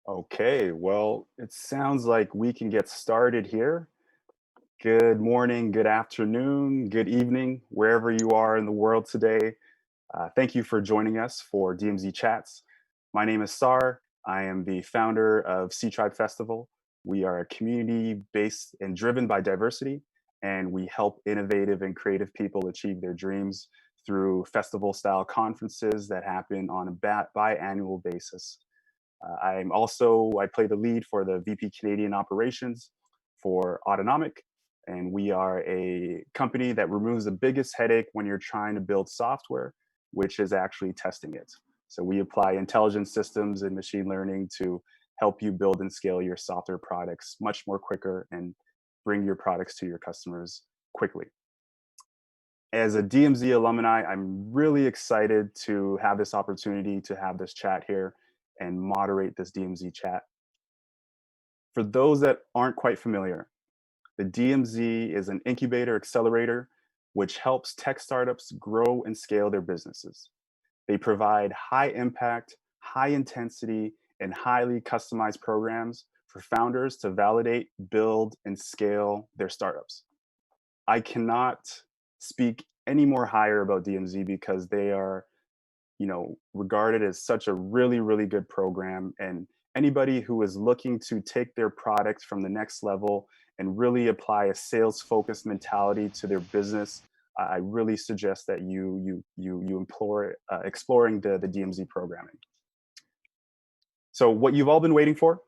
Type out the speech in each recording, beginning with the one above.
Okay, well, it sounds like we can get started here. Good morning, good afternoon, good evening, wherever you are in the world today. Thank you for joining us for DMZ Chats. My name is Sahr. I am the founder of Sea Tribe Festival. We are a community based and driven by diversity, and we help innovative and creative people achieve their dreams through festival style conferences that happen on a biannual basis. I play the lead for the VP Canadian operations for Autonomic, and we are a company that removes the biggest headache when you're trying to build software, which is actually testing it. So we apply intelligent systems and machine learning to help you build and scale your software products much more quicker and bring your products to your customers quickly. As a DMZ alumni, I'm really excited to have this opportunity to have this chat here and moderate this DMZ chat. For those that aren't quite familiar, the DMZ is an incubator accelerator which helps tech startups grow and scale their businesses. They provide high impact, high intensity, and highly customized programs for founders to validate, build, and scale their startups. I cannot speak any more higher about DMZ because they are, regarded as such a really, really good program. And anybody who is looking to take their product from the next level and really apply a sales focused mentality to their business, I really suggest that you implore exploring the DMZ programming. So what you've all been waiting for,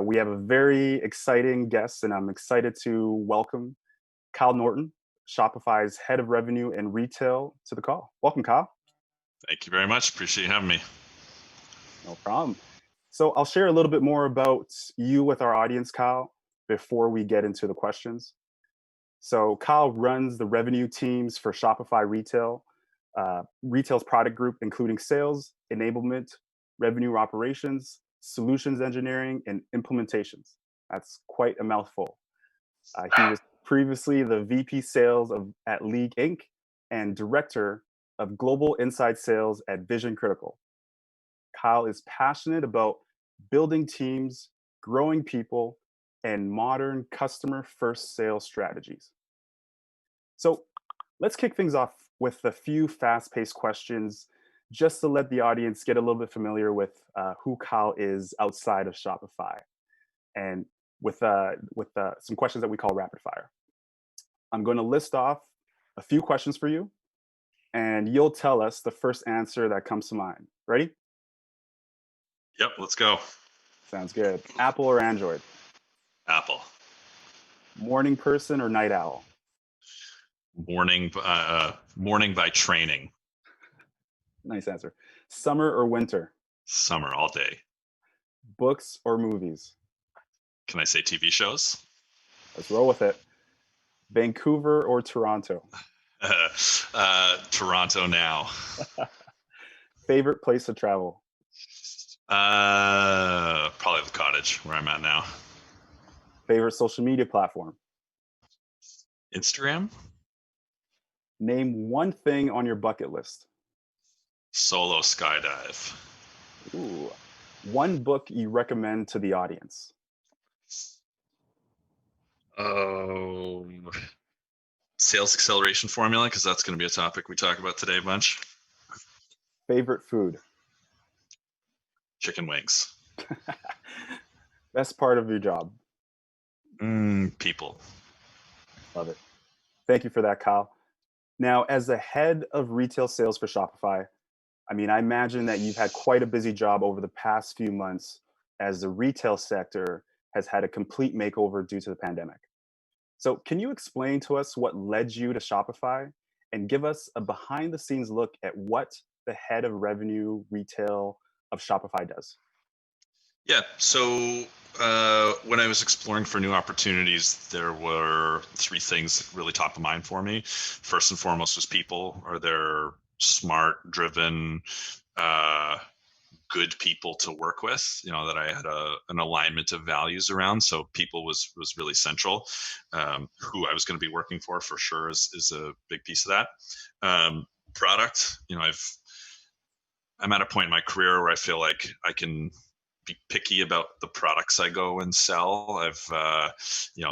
we have a very exciting guest, and I'm excited to welcome Kyle Norton, Shopify's head of revenue and retail, to the call. Welcome, Kyle. Thank you very much. Appreciate you having me. No problem. So I'll share a little bit more about you with our audience, Kyle, before we get into the questions. So Kyle runs the revenue teams for Shopify Retail, Retail's product group, including sales, enablement, revenue operations, solutions engineering, and implementations. That's quite a mouthful. He was previously the VP sales at League Inc. and director of global inside sales at Vision Critical. Kyle is passionate about building teams, growing people, and modern customer first sales strategies. So let's kick things off with a few fast paced questions just to let the audience get a little bit familiar with who Kyle is outside of Shopify, and with some questions that we call rapid fire. I'm going to list off a few questions for you, and you'll tell us the first answer that comes to mind. Ready? Yep, let's go. Sounds good. Apple or Android? Apple. Morning person or night owl? Morning by training. Nice answer. Summer or winter? Summer all day. Books or movies? Can I say TV shows? Let's roll with it. Vancouver or Toronto? Toronto now. Favorite place to travel? Probably the cottage where I'm at now. Favorite social media platform? Instagram. Name one thing on your bucket list. Solo skydive. Ooh. One book you recommend to the audience. Oh, sales acceleration formula, because that's going to be a topic we talk about today a bunch. Favorite food? Chicken wings. Best part of your job? People. Love it. Thank you for that, Kyle. Now, as the head of retail sales for Shopify, I imagine that you've had quite a busy job over the past few months as the retail sector has had a complete makeover due to the pandemic. So can you explain to us what led you to Shopify and give us a behind the scenes look at what the head of revenue retail of Shopify does? Yeah, so when I was exploring for new opportunities, there were three things really top of mind for me. First and foremost was people. Are there smart, driven, good people to work with, that I had an alignment of values around. So people was really central. Who I was going to be working for sure is a big piece of that. Product, I'm at a point in my career where I feel like I can be picky about the products I go and sell. I've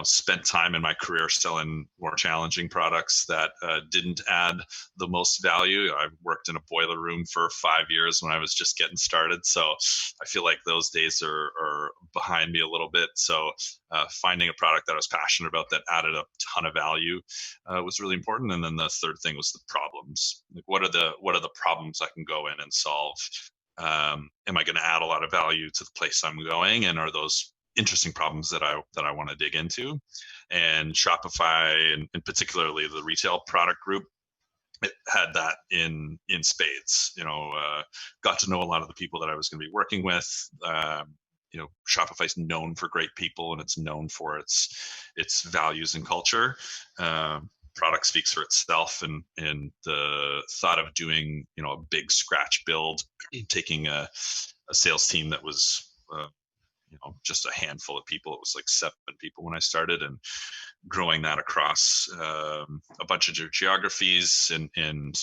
spent time in my career selling more challenging products that didn't add the most value. I worked in a boiler room for 5 years when I was just getting started, so I feel like those days are behind me a little bit. So finding a product that I was passionate about that added a ton of value was really important. And then the third thing was the problems. Like, what are the problems I can go in and solve? Am I going to add a lot of value to the place I'm going, and are those interesting problems that I want to dig into? And Shopify, and particularly the retail product group, it had that in spades. Got to know a lot of the people that I was going to be working with. Shopify's known for great people, and it's known for its values and culture. Product speaks for itself, and the thought of doing a big scratch build, taking a sales team that was just a handful of people. It was like 7 people when I started, and growing that across a bunch of geographies and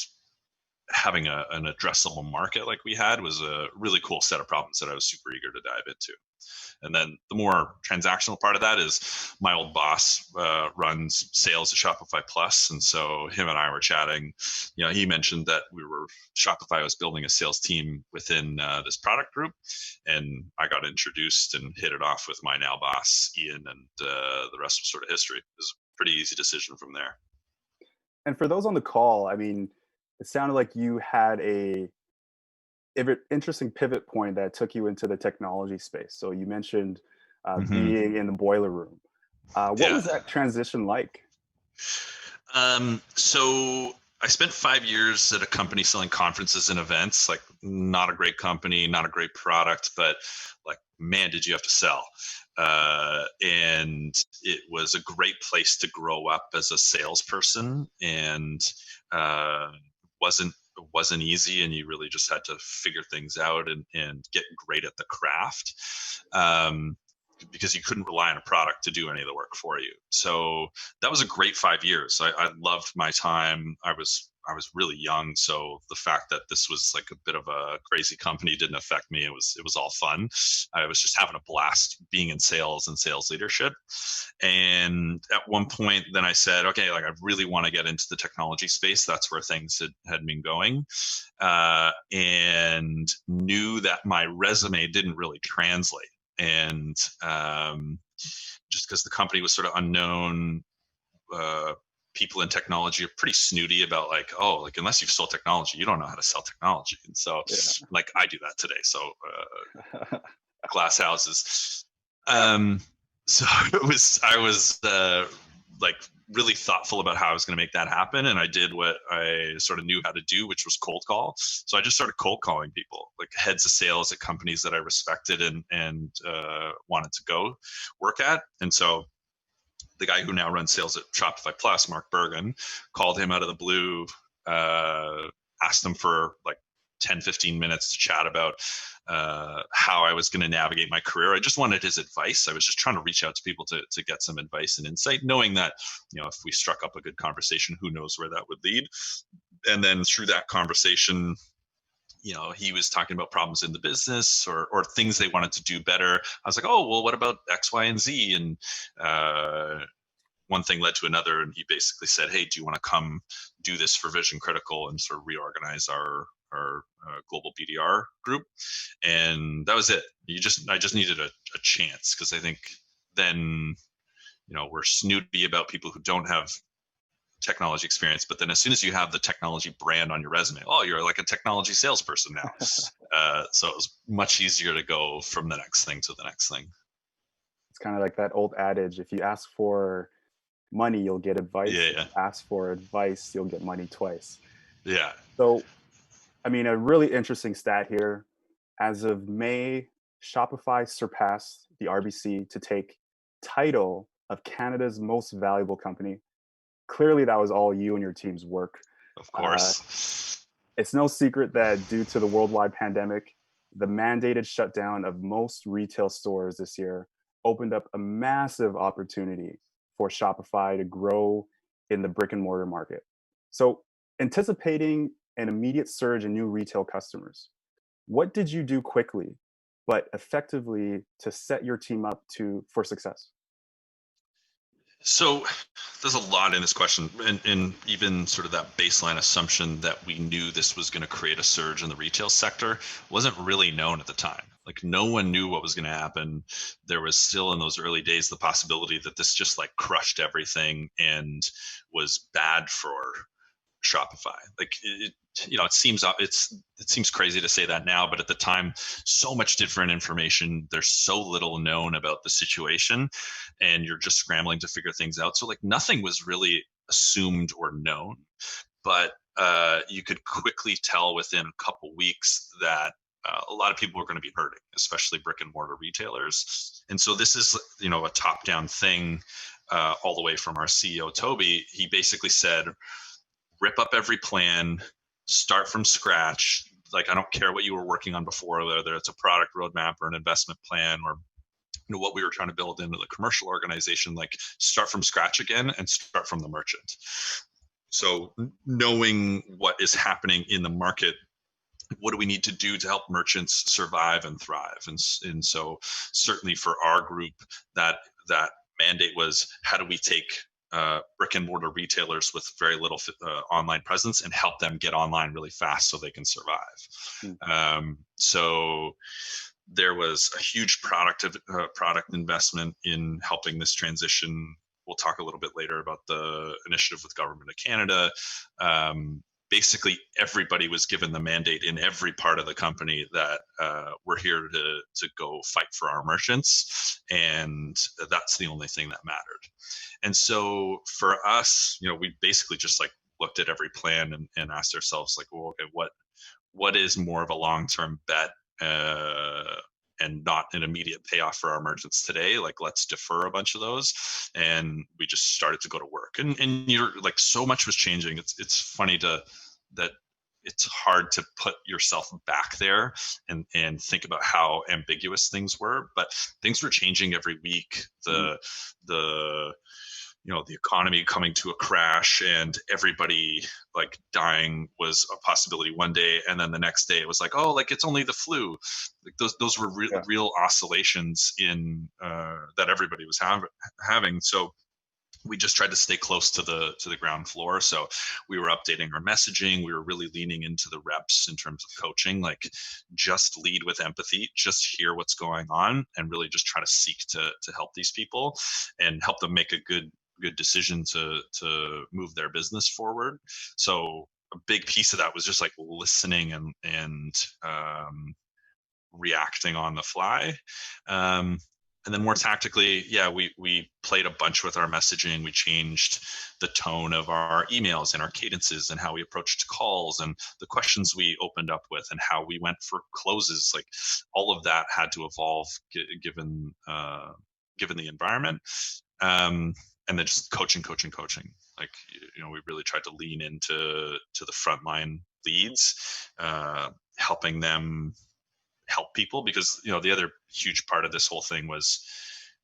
having an addressable market like we had was a really cool set of problems that I was super eager to dive into. And then the more transactional part of that is my old boss runs sales at Shopify Plus. And so him and I were chatting. He mentioned that Shopify was building a sales team within this product group. And I got introduced and hit it off with my now boss, Ian, and the rest was sort of history. It was a pretty easy decision from there. And for those on the call, I mean, it sounded like you had a interesting pivot point that took you into the technology space. So you mentioned being in the boiler room. What was that transition like? So I spent 5 years at a company selling conferences and events. Like, not a great company, not a great product, but like, man, did you have to sell. And it was a great place to grow up as a salesperson, and wasn't easy, and you really just had to figure things out and get great at the craft, because you couldn't rely on a product to do any of the work for you. So that was a great 5 years. I loved my time. I was really young, so the fact that this was like a bit of a crazy company didn't affect me. It was all fun. I was just having a blast being in sales and sales leadership. And at one point, then I said, okay, like, I really want to get into the technology space. That's where things had been going, and knew that my resume didn't really translate. And just because the company was sort of unknown, people in technology are pretty snooty about like, oh, like, unless you've sold technology, you don't know how to sell technology. And so like, I do that today. So glass houses. So I was like, really thoughtful about how I was going to make that happen. And I did what I sort of knew how to do, which was cold call. So I just started cold calling people, like heads of sales at companies that I respected and wanted to go work at. And so the guy who now runs sales at Shopify Plus, Mark Bergen, called him out of the blue, asked him for like 10, 15 minutes to chat about how I was going to navigate my career. I just wanted his advice. I was just trying to reach out to people to get some advice and insight, knowing that, if we struck up a good conversation, who knows where that would lead. And then through that conversation, he was talking about problems in the business or things they wanted to do better. I was like, oh, well, what about X, Y, and Z? And one thing led to another. And he basically said, hey, do you want to come do this for Vision Critical and sort of reorganize our global BDR group? And that was it. I just needed a chance, because I think then, we're snooty about people who don't have technology experience, but then as soon as you have the technology brand on your resume, oh, you're like a technology salesperson now. So it was much easier to go from the next thing to the next thing. It's kind of like that old adage: if you ask for money, you'll get advice. Yeah. If you ask for advice, you'll get money twice. Yeah. So, I mean, a really interesting stat here. As of May, Shopify surpassed the RBC to take title of Canada's most valuable company. Clearly, that was all you and your team's work. Of course. It's no secret that due to the worldwide pandemic, the mandated shutdown of most retail stores this year opened up a massive opportunity for Shopify to grow in the brick and mortar market. So, anticipating an immediate surge in new retail customers, what did you do quickly but effectively to set your team up for success? So there's a lot in this question, and even sort of that baseline assumption that we knew this was going to create a surge in the retail sector wasn't really known at the time. Like no one knew what was going to happen. There was still in those early days the possibility that this just like crushed everything and was bad for Shopify. Like it seems crazy to say that now, but at the time, so much different information. There's so little known about the situation, and you're just scrambling to figure things out. So like nothing was really assumed or known, but you could quickly tell within a couple weeks that a lot of people were going to be hurting, especially brick and mortar retailers. And so this is a top down thing, all the way from our CEO Toby. He basically said, rip up every plan, start from scratch. Like, I don't care what you were working on before, whether it's a product roadmap or an investment plan or what we were trying to build into the commercial organization, like start from scratch again and start from the merchant. So knowing what is happening in the market, what do we need to do to help merchants survive and thrive? And so certainly for our group, that mandate was, how do we take brick and mortar retailers with very little online presence and help them get online really fast so they can survive. So there was a huge product investment in helping this transition. We'll talk a little bit later about the initiative with Government of Canada. Basically, everybody was given the mandate in every part of the company that we're here to go fight for our merchants, and that's the only thing that mattered. And so for us, we basically just like looked at every plan and asked ourselves, like, well, okay, what is more of a long-term bet and not an immediate payoff for our merchants today? Like, let's defer a bunch of those. And we just started to go to work. And you're like, so much was changing. It's funny that it's hard to put yourself back there and think about how ambiguous things were, but things were changing every week. The economy coming to a crash and everybody like dying was a possibility one day, and then the next day it was like, oh, like it's only the flu. Like those were real oscillations in that everybody was having. So we just tried to stay close to the ground floor. So we were updating our messaging. We were really leaning into the reps in terms of coaching, like just lead with empathy, just hear what's going on, and really just try to seek to help these people and help them make a good decision to move their business forward. So a big piece of that was just like listening and reacting on the fly. And then more tactically, we played a bunch with our messaging. We changed the tone of our emails and our cadences and how we approached calls and the questions we opened up with and how we went for closes. Like all of that had to evolve given the environment. And then just coaching. Like, we really tried to lean into the frontline leads, helping them help people, because the other huge part of this whole thing was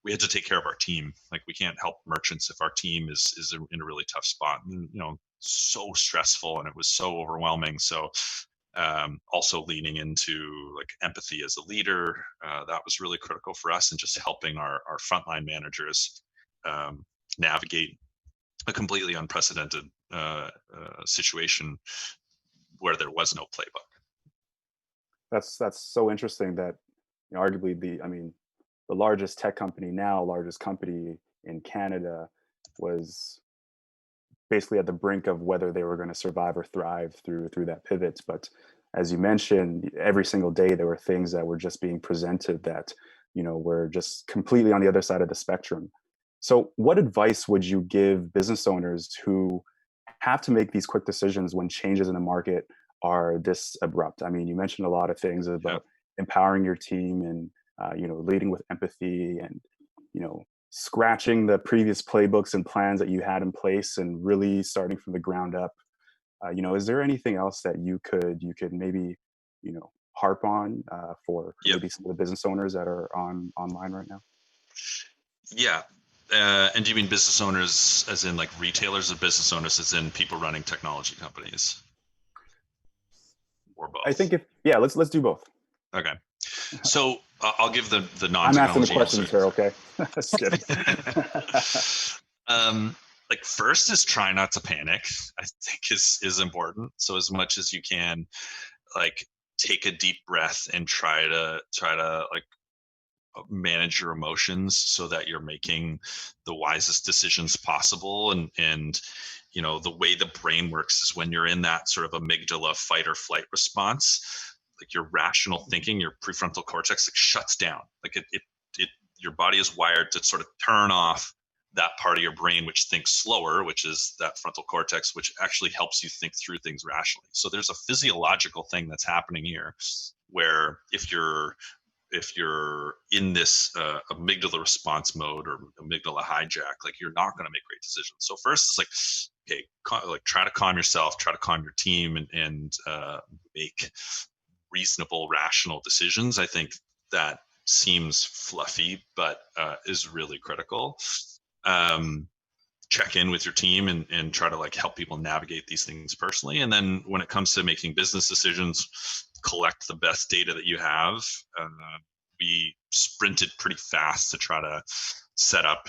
we had to take care of our team. Like, we can't help merchants if our team is in a really tough spot, and so stressful, and it was so overwhelming. So also leaning into like empathy as a leader, that was really critical for us, and just helping our frontline managers navigate a completely unprecedented situation where there was no playbook. That's so interesting that arguably the largest tech company now, largest company in Canada, was basically at the brink of whether they were going to survive or thrive through that pivot. But as you mentioned, every single day there were things that were just being presented that were just completely on the other side of the spectrum. So what advice would you give business owners who have to make these quick decisions when changes in the market are this abrupt? I mean, you mentioned a lot of things about empowering your team and leading with empathy and scratching the previous playbooks and plans that you had in place and really starting from the ground up. Is there anything else that you could maybe harp on for maybe some of the business owners that are online right now? Yeah. And do you mean business owners as in like retailers, or business owners as in people running technology companies? Or both? I think let's do both. Okay. So I'll give the I'm asking the non-technology questions answer. here, okay? Just kidding. Like first is try not to panic. I think is important. So as much as you can, like take a deep breath and try to like manage your emotions so that you're making the wisest decisions possible. And you know, the way the brain works is when you're in that sort of amygdala fight or flight response, like your rational thinking, your prefrontal cortex, like shuts down. Like it your body is wired to sort of turn off that part of your brain which thinks slower, which is that frontal cortex, which actually helps you think through things rationally. So there's a physiological thing that's happening here where if you're in this amygdala response mode or amygdala hijack, like you're not going to make great decisions. So first it's like, okay, like try to calm yourself, try to calm your team, and make reasonable, rational decisions. I think that seems fluffy, but is really critical. Check in with your team and try to like help people navigate these things personally. And then when it comes to making business decisions, collect the best data that you have. We sprinted pretty fast to try to set up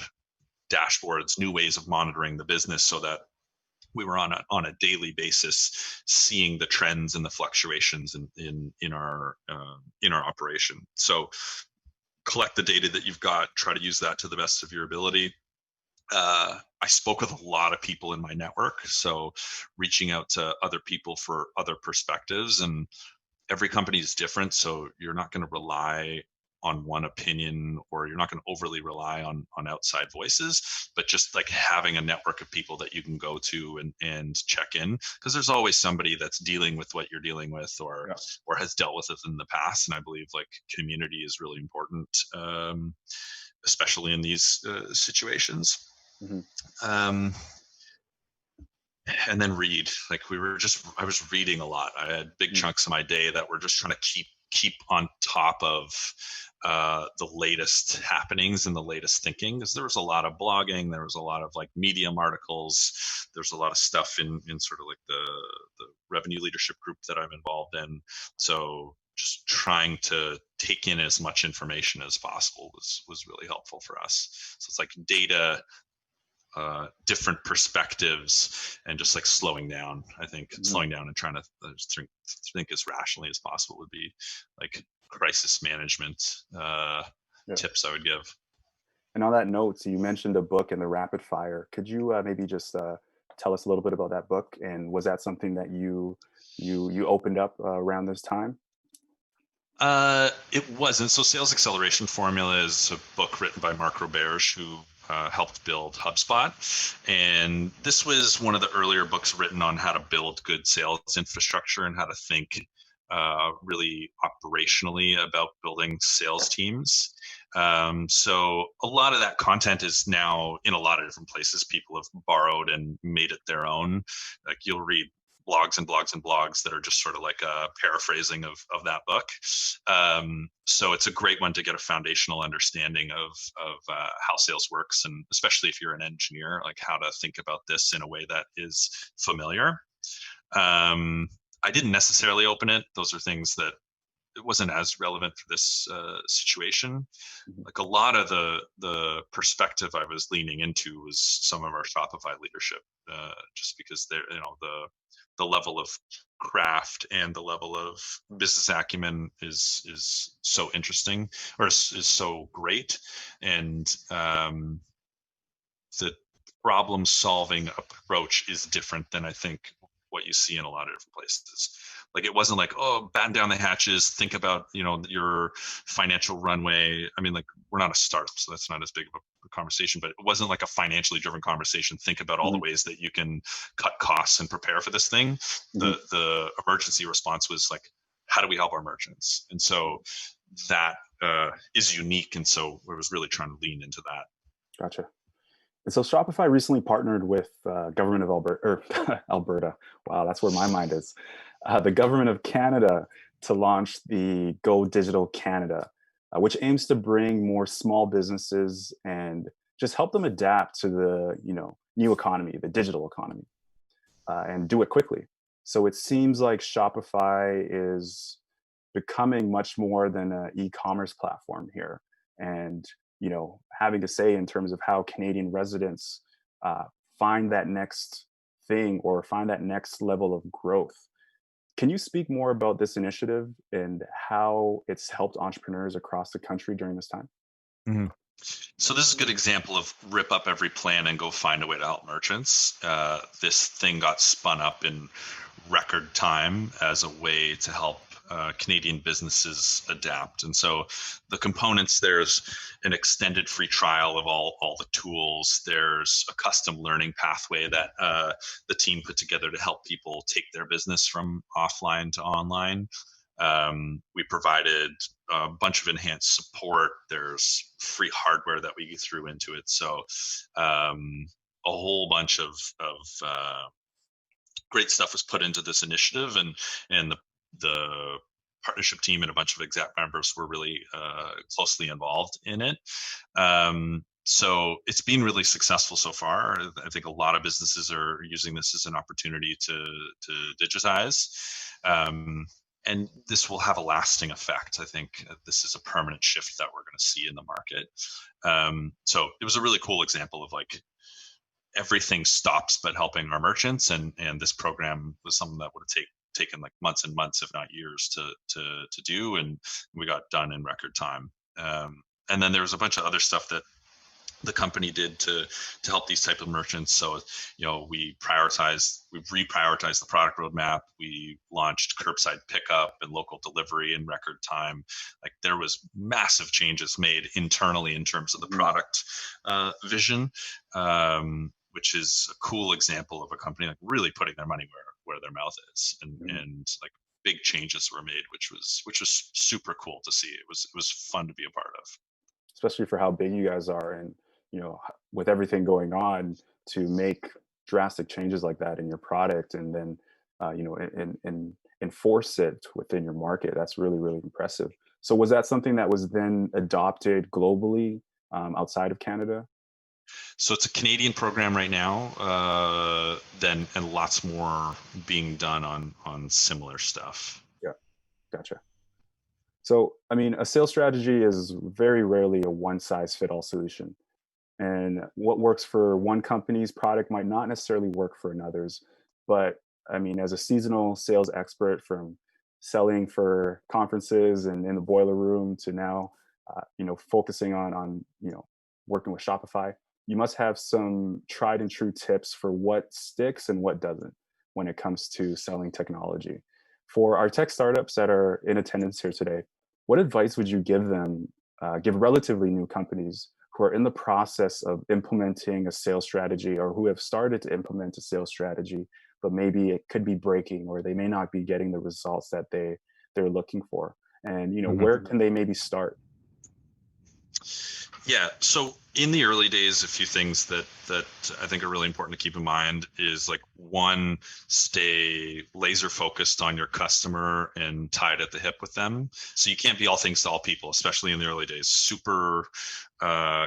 dashboards, new ways of monitoring the business so that we were on a daily basis seeing the trends and the fluctuations in our operation. So collect the data that you've got, try to use that to the best of your ability. I spoke with a lot of people in my network, so reaching out to other people for other perspectives, and every company is different, so you're not going to rely on one opinion, or you're not going to overly rely on outside voices, but just like having a network of people that you can go to and check in, because there's always somebody that's dealing with what you're dealing with, or has dealt with it in the past. And I believe like community is really important, especially in these situations. And then read. Like I was reading a lot. I had big chunks of my day that were just trying to keep on top of the latest happenings and the latest thinking, because there was a lot of blogging, there was a lot of like Medium articles, there's a lot of stuff in sort of like the revenue leadership group that I'm involved in. So just trying to take in as much information as possible was really helpful for us. So it's like data, different perspectives, and just like slowing down. I think slowing down and trying to think as rationally as possible would be like crisis management tips I would give. And on that note, so you mentioned a book in the rapid fire. Could you maybe just tell us a little bit about that book? And was that something that you opened up around this time? It wasn't. So Sales Acceleration Formula is a book written by Mark Roberge, who helped build HubSpot. And this was one of the earlier books written on how to build good sales infrastructure and how to think really operationally about building sales teams. So a lot of that content is now in a lot of different places. People have borrowed and made it their own. Like you'll read blogs and blogs and blogs that are just sort of like a paraphrasing of that book. So it's a great one to get a foundational understanding of how sales works, and especially if you're an engineer, like how to think about this in a way that is familiar. I didn't necessarily open it. Those are things that it wasn't as relevant for this situation. Like a lot of the perspective I was leaning into was some of our Shopify leadership, just because they're, you know, the level of craft and the level of business acumen is so interesting, or is so great, and the problem solving approach is different than I think what you see in a lot of different places. Like it wasn't like, oh, batten down the hatches, think about, you know, your financial runway. I mean, like we're not a startup, so that's not as big of a conversation, but it wasn't like a financially driven conversation. Think about all the ways that you can cut costs and prepare for this thing. The emergency response was like, how do we help our merchants? And so that is unique. And so I was really trying to lean into that. Gotcha. And so Shopify recently partnered with government of Alberta. Wow, that's where my mind is. The government of Canada to launch the Go Digital Canada, which aims to bring more small businesses and just help them adapt to the new economy, the digital economy, and do it quickly. So it seems like Shopify is becoming much more than an e-commerce platform here, and having to say in terms of how Canadian residents uh, find that next thing or find that next level of growth. Can you speak more about this initiative and how it's helped entrepreneurs across the country during this time? Mhm. So this is a good example of rip up every plan and go find a way to help merchants. This thing got spun up in record time as a way to help Canadian businesses adapt. And so the components, there's an extended free trial of all the tools. There's a custom learning pathway that the team put together to help people take their business from offline to online. We provided a bunch of enhanced support. There's free hardware that we threw into it. So a whole bunch of great stuff was put into this initiative, and the partnership team and a bunch of exec members were really closely involved in it. So it's been really successful so far. I think a lot of businesses are using this as an opportunity to digitize. And this will have a lasting effect. I think this is a permanent shift that we're going to see in the market. So it was a really cool example of like everything stops but helping our merchants, and this program was something that would have taken like months and months, if not years, to do, and we got done in record time. And then there was a bunch of other stuff that the company did to help these type of merchants. So, we reprioritized the product roadmap. We launched curbside pickup and local delivery in record time. Like there was massive changes made internally in terms of the product vision, which is a cool example of a company like really putting their money where their mouth is, and like big changes were made, which was super cool to see. It was fun to be a part of, especially for how big you guys are, and with everything going on, to make drastic changes like that in your product, and then and enforce it within your market. That's really, really impressive. So was that something that was then adopted globally, outside of Canada? So it's a Canadian program right now, and lots more being done on similar stuff. Yeah, gotcha. So I mean, a sales strategy is very rarely a one size fit all solution. And what works for one company's product might not necessarily work for another's. But I mean, as a seasonal sales expert, from selling for conferences and in the boiler room to now, focusing on working with Shopify, you must have some tried and true tips for what sticks and what doesn't when it comes to selling technology. For our tech startups that are in attendance here today, what advice would you give them, give relatively new companies who are in the process of implementing a sales strategy, or who have started to implement a sales strategy, but maybe it could be breaking, or they may not be getting the results that they're looking for? And where can they maybe start? Yeah. So in the early days, a few things that I think are really important to keep in mind is, like, one, stay laser focused on your customer and tied at the hip with them. So you can't be all things to all people, especially in the early days. Super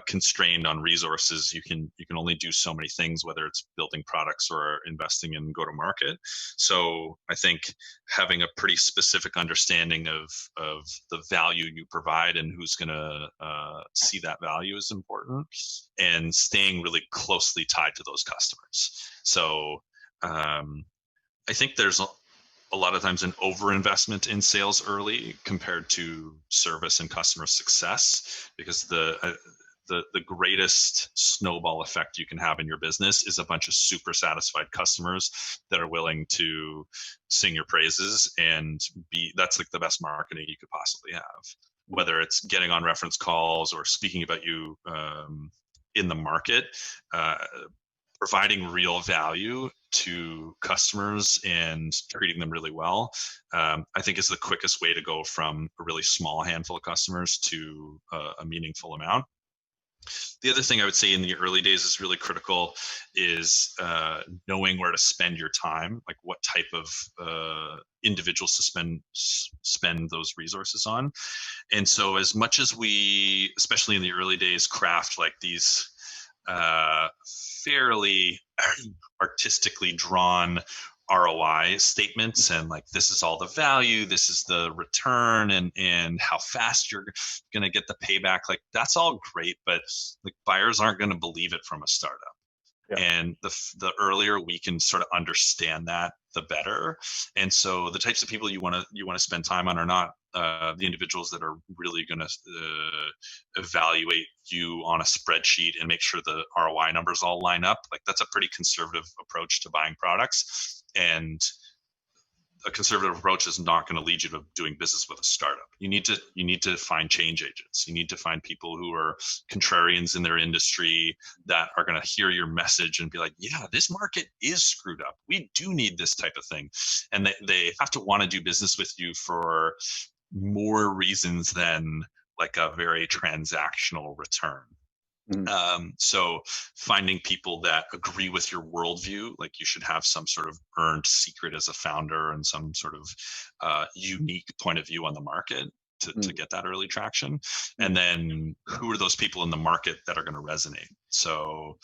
constrained on resources. You can only do so many things, whether it's building products or investing in go to market. So I think having a pretty specific understanding of the value you provide and who's going to see that value is important, and staying really closely tied to those customers. So I think there's a lot of times an overinvestment in sales early compared to service and customer success, because the greatest snowball effect you can have in your business is a bunch of super satisfied customers that are willing to sing your praises, and that's like the best marketing you could possibly have, whether it's getting on reference calls or speaking about you in the market. Providing real value to customers and treating them really well, I think, is the quickest way to go from a really small handful of customers to a meaningful amount. The other thing I would say in the early days is really critical is knowing where to spend your time, like what type of individuals to spend those resources on. And so as much as we, especially in the early days, craft like these fairly artistically drawn ROI statements and like, this is all the value, this is the return, and how fast you're going to get the payback. Like, that's all great, but like, buyers aren't going to believe it from a startup. Yeah. And the earlier we can sort of understand that, the better. And so the types of people you want to spend time on are not the individuals that are really going to evaluate you on a spreadsheet and make sure the ROI numbers all line up. Like, that's a pretty conservative approach to buying products, and a conservative approach is not going to lead you to doing business with a startup. You need to find change agents. You need to find people who are contrarians in their industry that are going to hear your message and be like, yeah, this market is screwed up. We do need this type of thing. And they have to want to do business with you for more reasons than like a very transactional return. So finding people that agree with your worldview, like you should have some sort of earned secret as a founder and some sort of unique point of view on the market to get that early traction. And then who are those people in the market that are going to resonate? So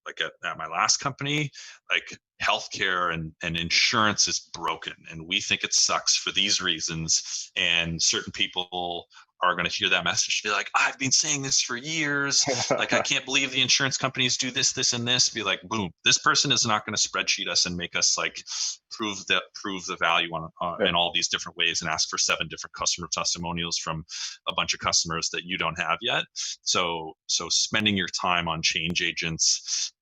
like at my last company, like healthcare and insurance is broken, and we think it sucks for these reasons. And certain people are going to hear that message, be like, I've been saying this for years. Like, I can't believe the insurance companies do this, this, and this. Be like, boom, this person is not going to spreadsheet us and make us like prove the value on in all these different ways and ask for 7 different customer testimonials from a bunch of customers that you don't have yet. So spending your time on change agents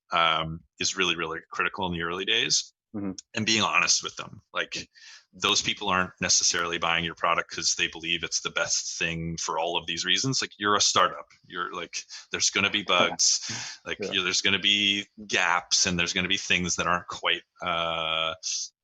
is really, really critical in the early days. And being honest with them. Like, those people aren't necessarily buying your product because they believe it's the best thing for all of these reasons. Like, you're a startup. You're like, there's going to be bugs. Like, there's going to be gaps, and there's going to be things that aren't quite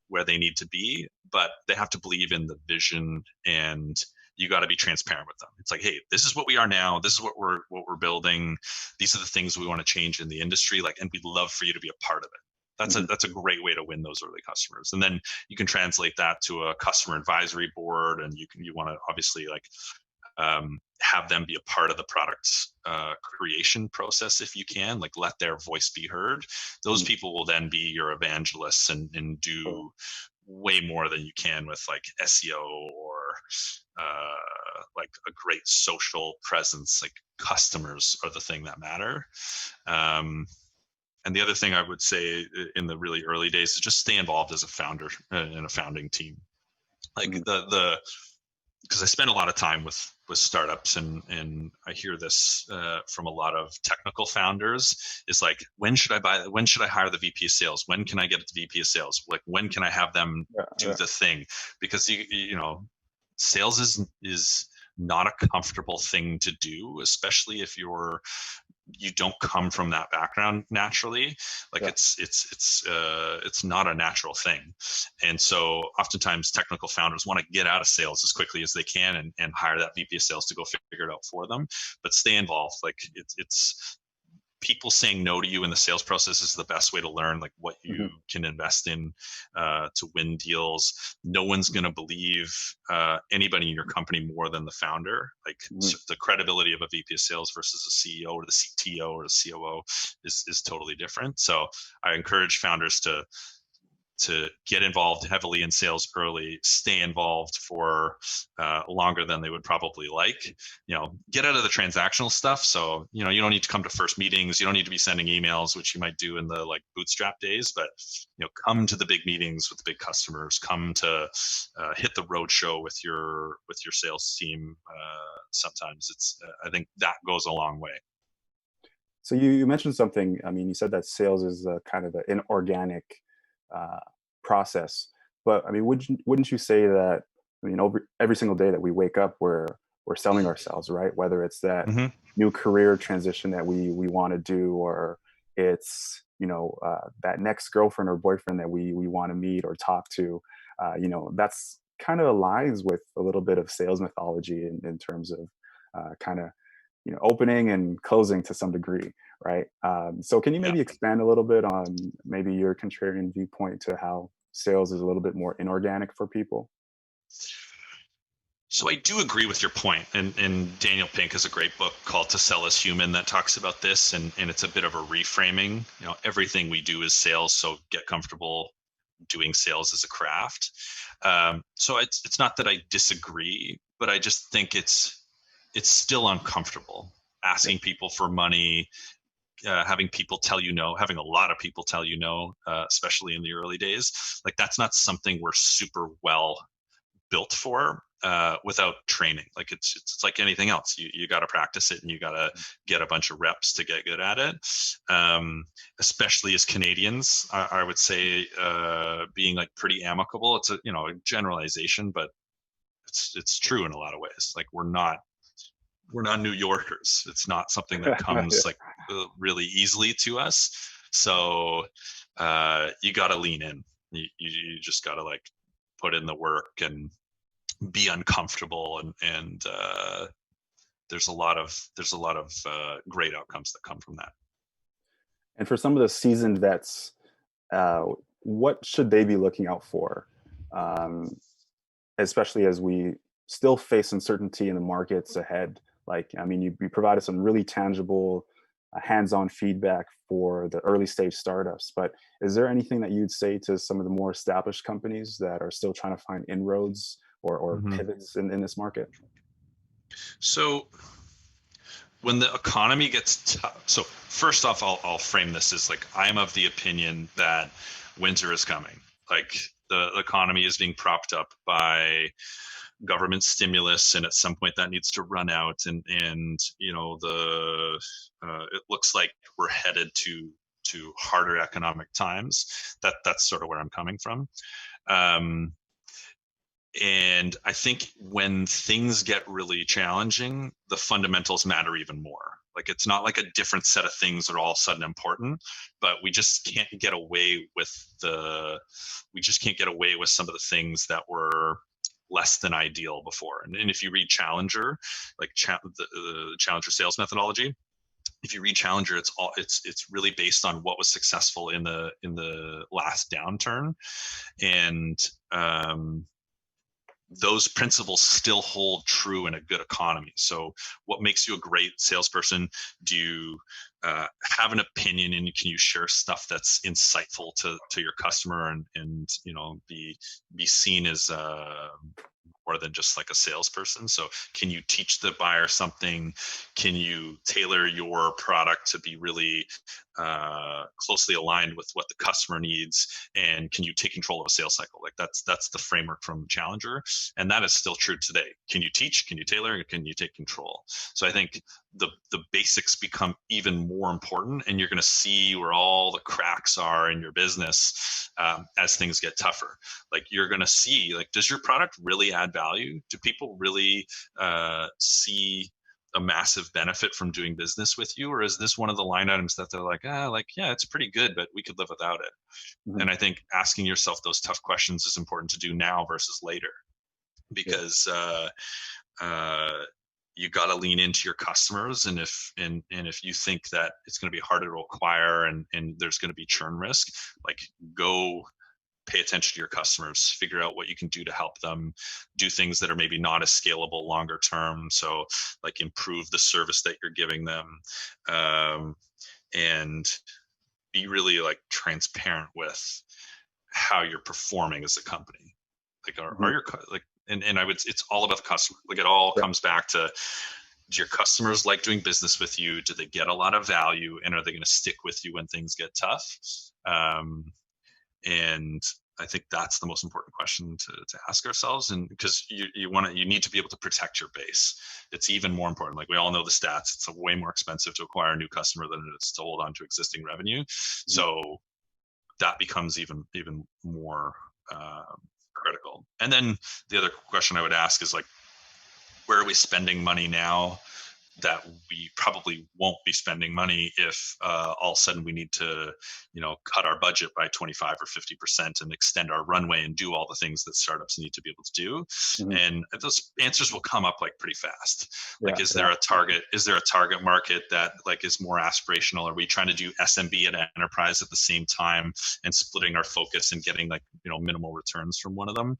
where they need to be. But they have to believe in the vision, and you got to be transparent with them. It's like, hey, this is what we are now. This is what we're building. These are the things we want to change in the industry. Like, and we'd love for you to be a part of it. That's a great way to win those early customers. And then you can translate that to a customer advisory board, and you want to obviously like have them be a part of the product's creation process if you can. Like, let their voice be heard. Those people will then be your evangelists and do way more than you can with like SEO or like a great social presence. Like, customers are the thing that matter. And the other thing I would say in the really early days is just stay involved as a founder in a founding team. Like because I spend a lot of time with startups, and I hear this from a lot of technical founders, is like, when should I hire the VP of sales? When can I get the VP of sales? Like, when can I have them do the thing? Because you know, sales is not a comfortable thing to do, especially if you don't come from that background naturally. Like, it's not a natural thing. And so oftentimes technical founders want to get out of sales as quickly as they can and hire that VP of sales to go figure it out for them, but stay involved. Like, it's people saying no to you in the sales process is the best way to learn like what you can invest in to win deals. No one's going to believe anybody in your company more than the founder. Like, the credibility of a VP of sales versus a CEO or the CTO or the COO is totally different. So I encourage founders to get involved heavily in sales early, stay involved for longer than they would probably like. You know, get out of the transactional stuff. So, you know, you don't need to come to first meetings. You don't need to be sending emails, which you might do in the like bootstrap days, but, you know, come to the big meetings with the big customers, come to hit the road show with your sales team. Sometimes I think that goes a long way. So you mentioned something. I mean, you said that sales is kind of an inorganic process, but I mean, wouldn't you say that, you know, every single day that we wake up, we're selling ourselves, right? Whether it's that new career transition that we want to do, or it's, you know, that next girlfriend or boyfriend that we want to meet or talk to, you know, that's kind of aligns with a little bit of sales mythology in terms of kind of, you know, opening and closing to some degree, right? So can you maybe expand a little bit on maybe your contrarian viewpoint to how sales is a little bit more inorganic for people? So I do agree with your point, and Daniel Pink has a great book called To Sell Is Human that talks about this, and it's a bit of a reframing. You know, everything we do is sales, so get comfortable doing sales as a craft. So it's not that I disagree, but I just think it's still uncomfortable asking people for money, having people tell you no, having a lot of people tell you no, especially in the early days. Like that's not something we're super well built for without training. Like it's like anything else. You got to practice it, and you got to get a bunch of reps to get good at it. Especially as Canadians, I would say being like pretty amicable. It's a generalization, but it's true in a lot of ways. Like we're not New Yorkers. It's not something that comes like really easily to us. So you got to lean in. You just got to like put in the work and be uncomfortable, and there's a lot of great outcomes that come from that. And for some of the seasoned vets, what should they be looking out for, especially as we still face uncertainty in the markets ahead? Like, I mean, you provided some really tangible, hands-on feedback for the early stage startups, but is there anything that you'd say to some of the more established companies that are still trying to find inroads or pivots in this market? So when the economy gets tough, so first off, I'll frame this as like, I'm of the opinion that winter is coming. Like the economy is being propped up by government stimulus, and at some point that needs to run out, and it looks like we're headed to harder economic times. That's sort of where I'm coming from. And I think when things get really challenging, the fundamentals matter even more. Like it's not like a different set of things that are all of a sudden important, but we just can't get away with some of the things that were less than ideal before. And if you read Challenger, like the Challenger sales methodology, if you read Challenger, it's really based on what was successful in the last downturn, and those principles still hold true in a good economy. So what makes you a great salesperson? Do you have an opinion, and can you share stuff that's insightful to your customer, and be seen as more than just like a salesperson? So can you teach the buyer something? Can you tailor your product to be really closely aligned with what the customer needs? And can you take control of a sales cycle? Like that's the framework from Challenger, and that is still true today. Can you teach? Can you tailor? And can you take control? So I think the basics become even more important, and you're going to see where all the cracks are in your business as things get tougher. Like you're going to see, like, does your product really add value? Do people really see a massive benefit from doing business with you? Or is this one of the line items that they're like, yeah, it's pretty good, but we could live without it? Mm-hmm. And I think asking yourself those tough questions is important to do now versus later, because you got to lean into your customers. And if you think that it's going to be harder to acquire and there's going to be churn risk, like go pay attention to your customers, figure out what you can do to help them do things that are maybe not as scalable longer term. So like improve the service that you're giving them, and be really like transparent with how you're performing as a company. Like are your like, and I would, it's all about the customer. Like it all comes back to, do your customers like doing business with you? Do they get a lot of value? And are they going to stick with you when things get tough? And I think that's the most important question to ask ourselves. And because you need to be able to protect your base. It's even more important. Like we all know the stats. It's way more expensive to acquire a new customer than it is to hold on to existing revenue. Mm-hmm. So that becomes even more critical. And then the other question I would ask is like, where are we spending money now that we probably won't be spending money if all of a sudden we need to, cut our budget by 25 or 50% and extend our runway and do all the things that startups need to be able to do. Mm-hmm. And those answers will come up like pretty fast. Like, is there a target? Is there a target market that like is more aspirational? Are we trying to do SMB and enterprise at the same time and splitting our focus and getting like, minimal returns from one of them?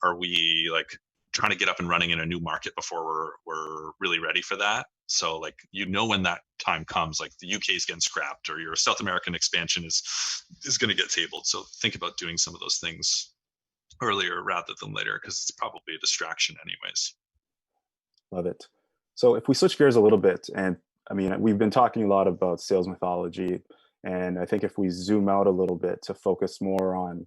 Are we like trying to get up and running in a new market before we're really ready for that? So like, when that time comes, like the UK is getting scrapped or your South American expansion is going to get tabled. So think about doing some of those things earlier rather than later, because it's probably a distraction anyways. Love it. So if we switch gears a little bit, and I mean, we've been talking a lot about sales mythology, and I think if we zoom out a little bit to focus more on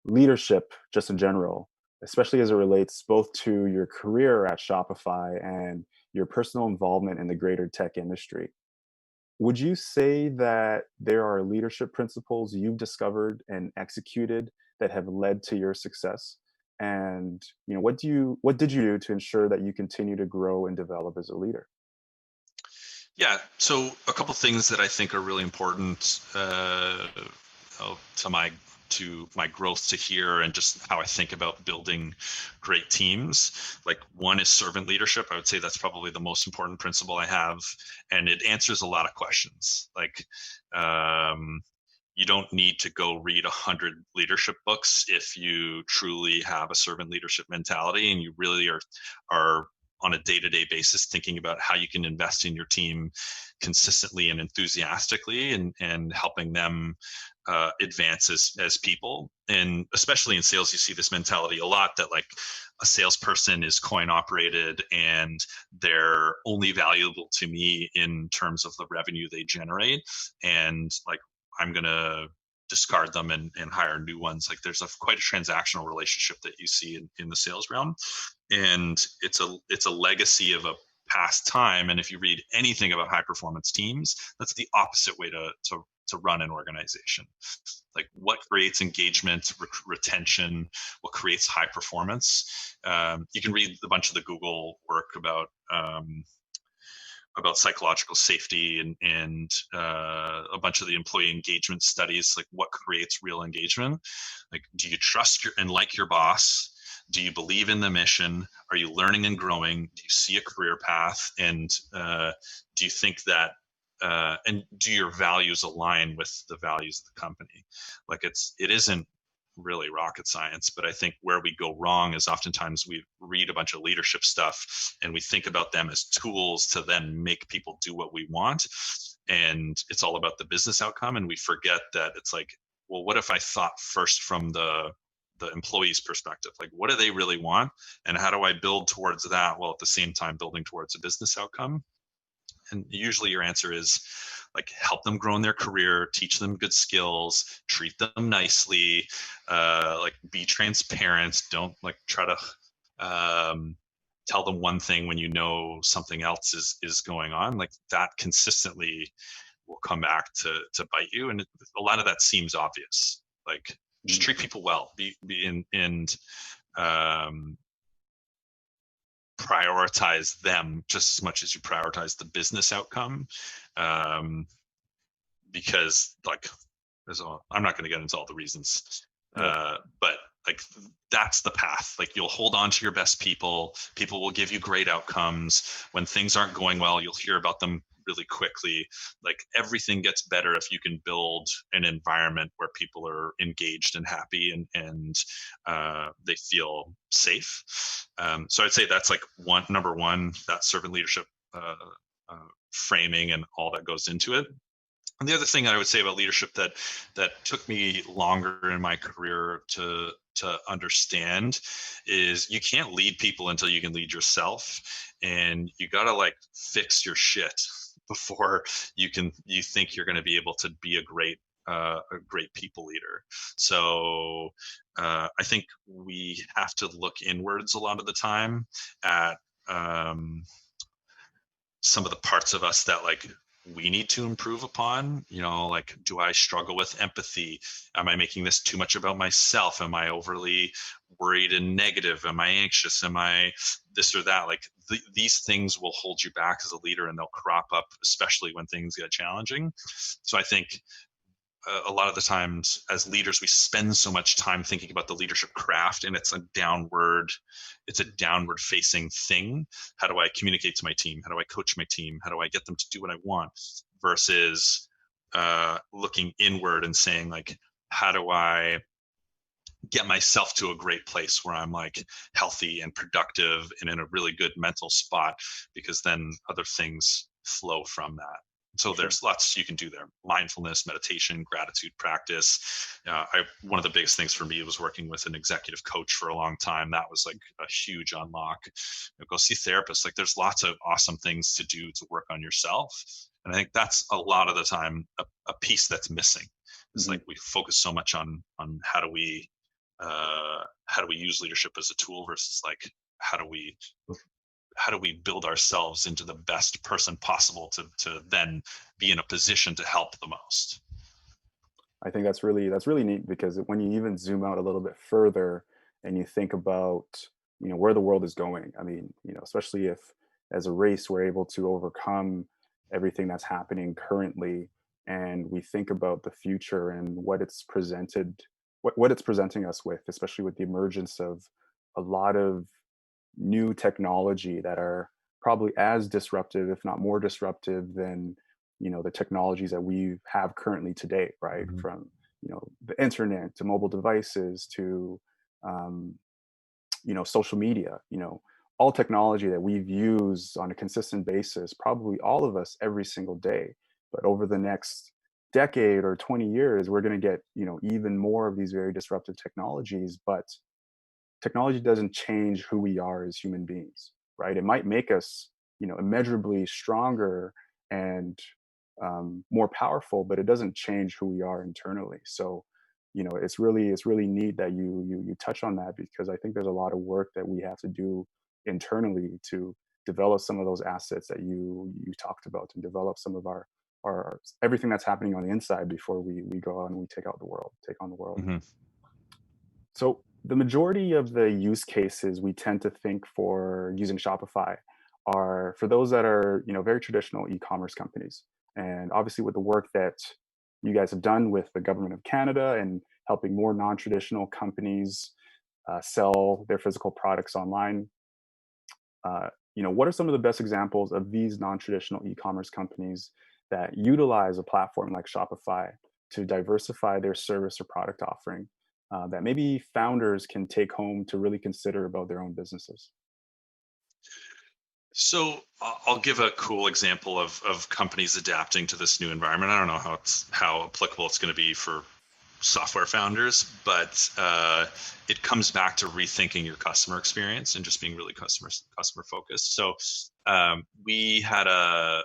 leadership just in general, especially as it relates both to your career at Shopify and your personal involvement in the greater tech industry. Would you say that there are leadership principles you've discovered and executed that have led to your success? And what did you do to ensure that you continue to grow and develop as a leader? Yeah, so a couple things that I think are really important to my growth to here, and just how I think about building great teams. Like, one is servant leadership. I would say that's probably the most important principle I have, and it answers a lot of questions. Like, you don't need to go read 100 leadership books if you truly have a servant leadership mentality, and you really are on a day-to-day basis thinking about how you can invest in your team consistently and enthusiastically, and helping them advance as people. And especially in sales, you see this mentality a lot, that like a salesperson is coin operated and they're only valuable to me in terms of the revenue they generate, and like, I'm going to discard them and hire new ones. Like, there's quite a transactional relationship that you see in the sales realm. And it's a legacy of a past time. And if you read anything about high performance teams, that's the opposite way to run an organization. Like, what creates engagement, retention, what creates high performance. You can read a bunch of the Google work about psychological safety, and a bunch of the employee engagement studies, like what creates real engagement. Like, do you trust and like your boss? Do you believe in the mission? Are you learning and growing? Do you see a career path? And do you think that, and do your values align with the values of the company? Like, it isn't really rocket science, but I think where we go wrong is oftentimes we read a bunch of leadership stuff and we think about them as tools to then make people do what we want. And it's all about the business outcome. And we forget that it's like, well, what if I thought first from the employee's perspective? Like, what do they really want? And how do I build towards that while at the same time building towards a business outcome? And usually your answer is like, help them grow in their career, teach them good skills, treat them nicely, like, be transparent. Don't like try to tell them one thing when you know something else is going on. Like, that consistently will come back to bite you. And a lot of that seems obvious. Like, just treat people well, be in prioritize them just as much as you prioritize the business outcome. Because like, I'm not going to get into all the reasons, but like, that's the path. Like, you'll hold on to your best people. People will give you great outcomes. When things aren't going well, you'll hear about them really quickly. Like, everything gets better if you can build an environment where people are engaged and happy, and they feel safe. So I'd say that's like number one, that servant leadership framing and all that goes into it. And the other thing I would say about leadership that took me longer in my career to understand is, you can't lead people until you can lead yourself, and you got to like fix your shit before you think you're going to be able to be a great people leader. So I think we have to look inwards a lot of the time at some of the parts of us that like we need to improve upon. Like, do I struggle with empathy? Am I making this too much about myself? Am I overly worried and negative? Am I anxious? Am I this or that? Like, these things will hold you back as a leader, and they'll crop up, especially when things get challenging. So I think a lot of the times as leaders, we spend so much time thinking about the leadership craft, and it's a downward facing thing. How do I communicate to my team? How do I coach my team? How do I get them to do what I want? Versus looking inward and saying like, how do I get myself to a great place where I'm like healthy and productive and in a really good mental spot, because then other things flow from that. So Sure. there's lots you can do there: mindfulness, meditation, gratitude practice. One of the biggest things for me was working with an executive coach for a long time. That was like a huge unlock. Go see therapists. Like, there's lots of awesome things to do to work on yourself, and I think that's a lot of the time a piece that's missing. It's Hmm. like we focus so much on how do we use leadership as a tool versus like how do we how do we build ourselves into the best person possible to then be in a position to help the most. I think that's really neat, because when you even zoom out a little bit further and you think about, where the world is going. I mean, especially if as a race we're able to overcome everything that's happening currently, and we think about the future and what it's presenting us with, especially with the emergence of a lot of new technology that are probably as disruptive, if not more disruptive, than the technologies that we have currently today, right? Mhm. From the internet to mobile devices to um, social media, all technology that we've used on a consistent basis, probably all of us every single day. But over the next decade or 20 years, we're going to get even more of these very disruptive technologies. But technology doesn't change who we are as human beings, right? It might make us, immeasurably stronger and more powerful, but it doesn't change who we are internally. So, it's really neat that you touch on that, because I think there's a lot of work that we have to do internally to develop some of those assets that you talked about, and develop some of our everything that's happening on the inside before we go out and we take on the world. Mhm. So the majority of the use cases we tend to think for using Shopify are for those that are, very traditional e-commerce companies. And obviously with the work that you guys have done with the government of Canada and helping more non-traditional companies sell their physical products online, what are some of the best examples of these non-traditional e-commerce companies that utilize a platform like Shopify to diversify their service or product offering, that maybe founders can take home to really consider about their own businesses? So I'll give a cool example of companies adapting to this new environment. I don't know how applicable it's going to be for software founders, but it comes back to rethinking your customer experience and just being really customer focused. So we had a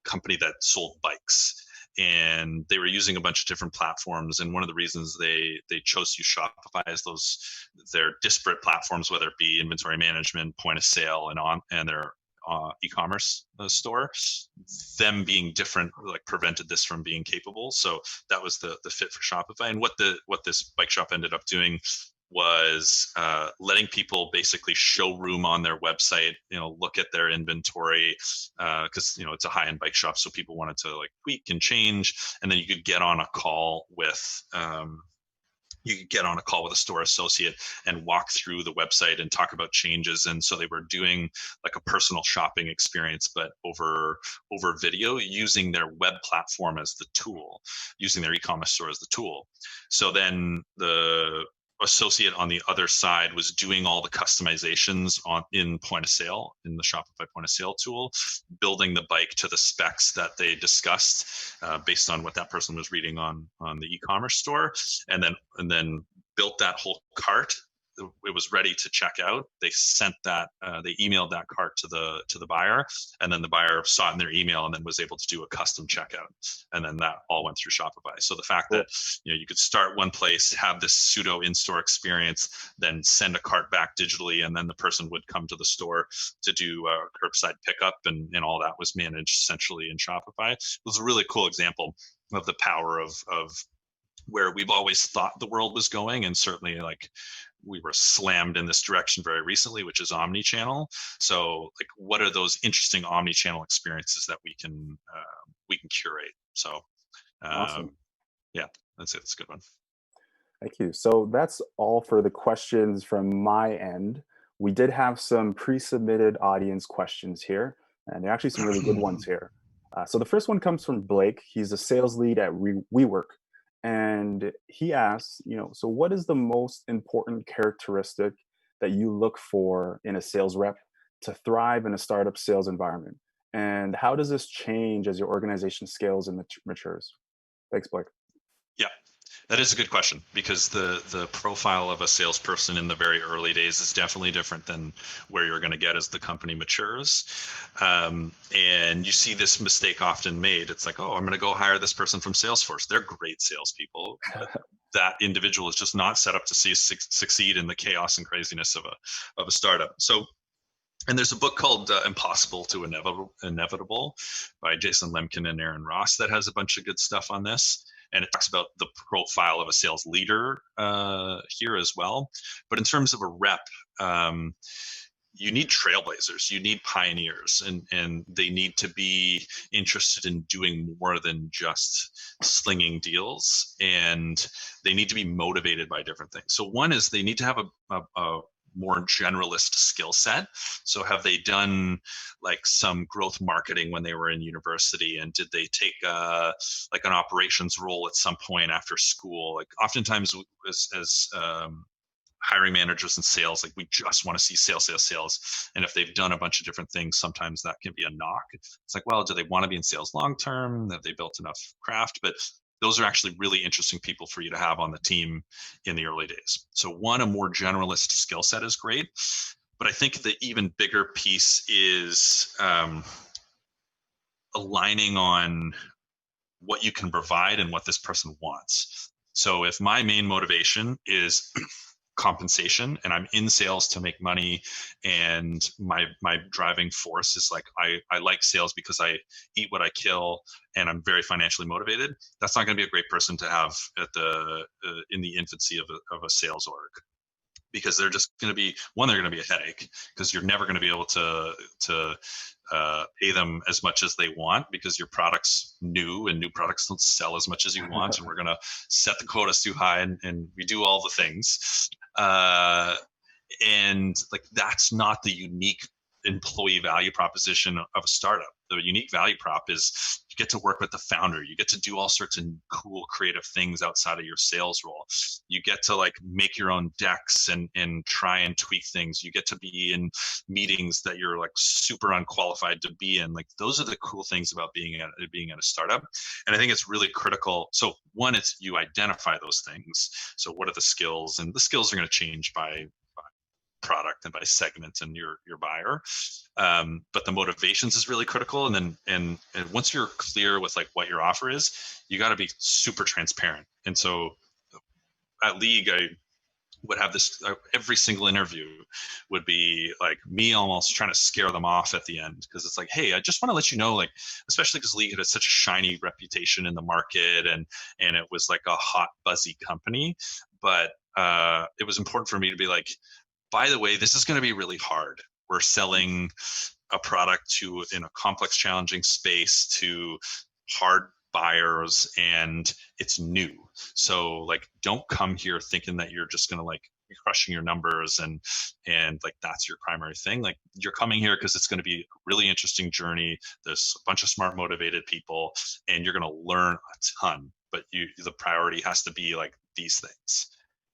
company that sold bikes, and they were using a bunch of different platforms, and one of the reasons they chose to use Shopify is those their disparate platforms, whether it be inventory management, point of sale, and their e-commerce store, them being different like prevented this from being capable. So that was the fit for Shopify. And what this bike shop ended up doing was letting people basically showroom on their website, look at their inventory, because it's a high-end bike shop, so people wanted to like tweak and change, and then you could get on a call with a store associate and walk through the website and talk about changes. And so they were doing like a personal shopping experience, but over video, using their web platform as the tool, using their e-commerce store as the tool. So then the associate on the other side was doing all the customizations in point of sale, in the Shopify point of sale tool, building the bike to the specs that they discussed, based on what that person was reading on the e-commerce store, and then built that whole cart. It was ready to check out. They emailed that cart to the buyer, and then the buyer saw it in their email and then was able to do a custom checkout, and then that all went through Shopify. So the fact that Cool. you could start one place, have this pseudo in-store experience, then send a cart back digitally, and then the person would come to the store to do curbside pickup, and all that was managed centrally in Shopify. It was a really cool example of the power of where we've always thought the world was going, and certainly like we were slammed in this direction very recently, which is omni-channel. So like, what are those interesting omni-channel experiences that we can curate? So Awesome. yeah, that's it. It's a good one. Thank you. So that's all for the questions from my end. We did have some pre-submitted audience questions here, and there are actually some really good ones here. So the first one comes from Blake. He's a sales lead at WeWork, And he asks, so what is the most important characteristic that you look for in a sales rep to thrive in a startup sales environment? And how does this change as your organization scales and matures? Thanks, Blake. Yeah, that is a good question, because the profile of a salesperson in the very early days is definitely different than where you're going to get as the company matures. And you see this mistake often made. It's like, oh, I'm going to go hire this person from Salesforce. They're great salespeople. That individual is just not set up to succeed in the chaos and craziness of a startup. So, and there's a book called Impossible to Inevitable by Jason Lemkin and Aaron Ross that has a bunch of good stuff on this. And it talks about the profile of a sales leader here as well. But in terms of a rep, you need trailblazers, you need pioneers, and they need to be interested in doing more than just slinging deals, and they need to be motivated by different things. So one is they need to have a more generalist skill set. So have they done like some growth marketing when they were in university, and did they take like an operations role at some point after school? Like oftentimes as hiring managers and sales, like we just want to see sales. And if they've done a bunch of different things, sometimes that can be a knock. It's like, well, do they want to be in sales long term? Have they built enough craft? But those are actually really interesting people for you to have on the team in the early days. So one, a more generalist skill set is great. But I think the even bigger piece is aligning on what you can provide and what this person wants. So if my main motivation is compensation and I'm in sales to make money, and my driving force is like I like sales because I eat what I kill and I'm very financially motivated, that's not going to be a great person to have at the in the infancy of a sales org, because they're just going to be they're going to be a headache, because you're never going to be able to pay them as much as they want, because your product's new and new products don't sell as much as you want, and we're going to set the quotas too high, and we do all the things. And like that's not the unique employee value proposition of a startup. The unique value prop is you get to work with the founder. You get to do all sorts of cool creative things outside of your sales role. You get to like make your own decks and try and tweak things. You get to be in meetings that you're like super unqualified to be in. Like those are the cool things about being at a startup. And I think it's really critical. So one, it's you identify those things. So what are the skills? And the skills are going to change by product and by segment and your buyer, but the motivations is really critical. And then and once you're clear with like what your offer is, you got to be super transparent. And so at League, I would have this every single interview would be like me almost trying to scare them off at the end, because it's like, hey, I just want to let you know, like, especially because League had such a shiny reputation in the market, and it was like a hot buzzy company, but it was important for me to be like, by the way, this is going to be really hard. We're selling a product in a complex, challenging space to hard buyers, and it's new. So like, don't come here thinking that you're just going to like be crushing your numbers and like that's your primary thing. Like you're coming here because it's going to be a really interesting journey. There's a bunch of smart, motivated people, and you're going to learn a ton. But the priority has to be like these things.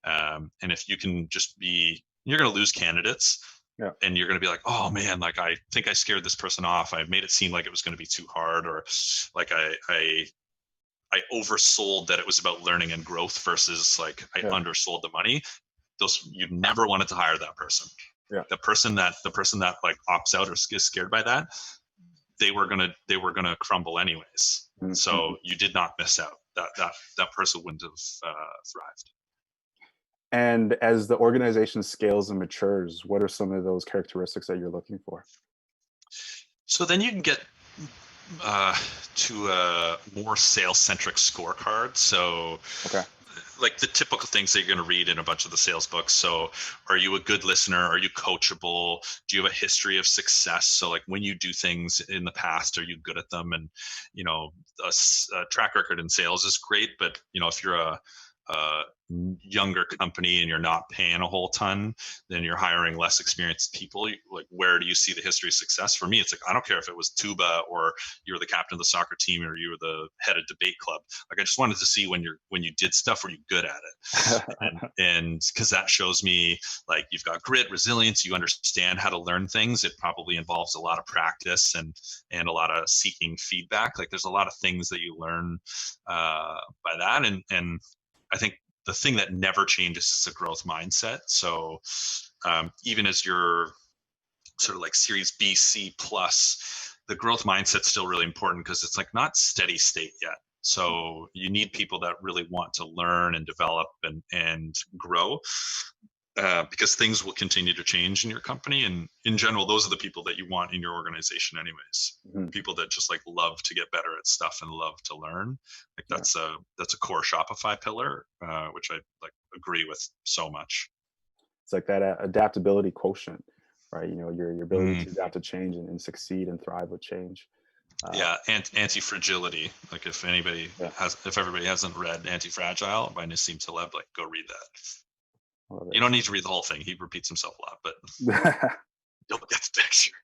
And if you can just be, you're going to lose candidates. Yeah. And you're going to be like, oh man, like I think I scared this person off. I made it seem like it was going to be too hard, or like I oversold that it was about learning and growth versus like I undersold the money. You never wanted to hire that person. Yeah. The person that like opts out or is scared by that, they were gonna crumble anyways. Mm-hmm. So you did not miss out. That person wouldn't have thrived. And as the organization scales and matures, what are some of those characteristics that you're looking for? So then you can get to a more sales-centric scorecard. So like the typical things that you're going to read in a bunch of the sales books. So are you a good listener? Are you coachable? Do you have a history of success? So like when you do things in the past, are you good at them? And, a track record in sales is great, but if you're a a younger company and you're not paying a whole ton, then you're hiring less experienced people. Like, where do you see the history of success? For me, it's like, I don't care if it was tuba or you were the captain of the soccer team or you were the head of debate club. Like, I just wanted to see when you did stuff, were you good at it? and because that shows me like you've got grit, resilience, you understand how to learn things. It probably involves a lot of practice and a lot of seeking feedback. Like, there's a lot of things that you learn by that. And I think the thing that never changes is a growth mindset. So even as you're sort of like Series B, C plus, the growth mindset's still really important because it's like not steady state yet. So you need people that really want to learn and develop and grow. Because things will continue to change in your company, and in general, those are the people that you want in your organization, anyways. Mm-hmm. People that just like love to get better at stuff and love to learn. Like that's a core Shopify pillar, which I like agree with so much. It's like that adaptability quotient, right? You know, your ability to adapt to change and succeed and thrive with change. Anti-fragility. Like if everybody hasn't read Anti-Fragile by Nassim Taleb, like go read that. You don't need to read the whole thing. He repeats himself a lot, but you'll get the picture.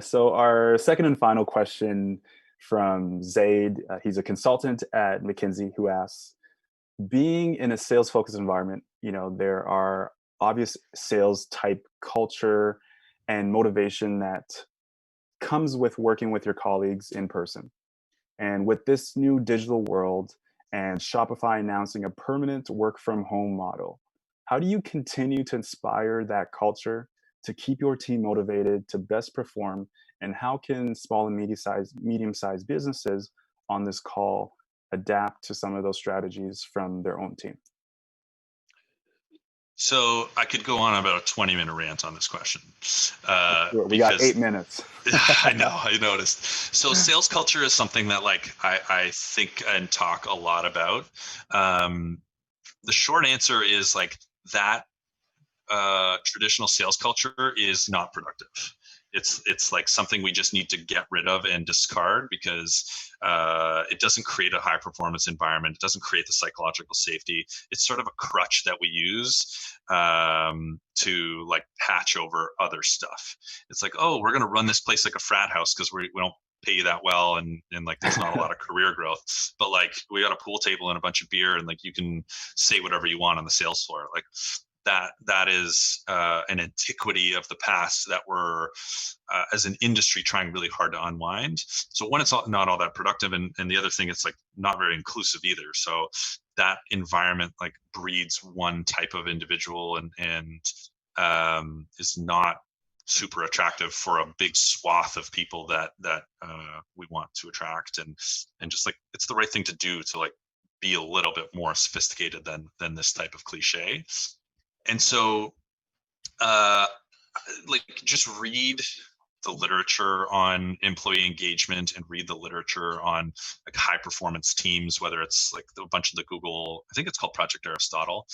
So our second and final question from Zaid, he's a consultant at McKinsey, who asks, being in a sales-focused environment, you know, there are obvious sales type culture and motivation that comes with working with your colleagues in person. And with this new digital world, and Shopify announcing a permanent work from home model, how do you continue to inspire that culture to keep your team motivated to best perform? And how can small and medium-sized businesses on this call adapt to some of those strategies from their own team? So I could go on about a 20-minute rant on this question. We got 8 minutes. I know, I noticed. So sales culture is something that like I think and talk a lot about. The short answer is like that traditional sales culture is not productive. It's like something we just need to get rid of and discard because it doesn't create a high performance environment. It doesn't create the psychological safety. It's sort of a crutch that we use to like patch over other stuff. It's like, oh, we're going to run this place like a frat house because we don't pay you that well and like there's not a lot of career growth, but like we got a pool table and a bunch of beer and like you can say whatever you want on the sales floor. Like that is an antiquity of the past that we're as an industry trying really hard to unwind. So one, it's not all that productive, and the other thing, it's like not very inclusive either. So that environment like breeds one type of individual and is not super attractive for a big swath of people that we want to attract, and just like it's the right thing to do to like be a little bit more sophisticated than this type of cliche. And so like just read the literature on employee engagement and read the literature on like high performance teams, whether it's like a bunch of the Google, I think it's called Project Aristotle.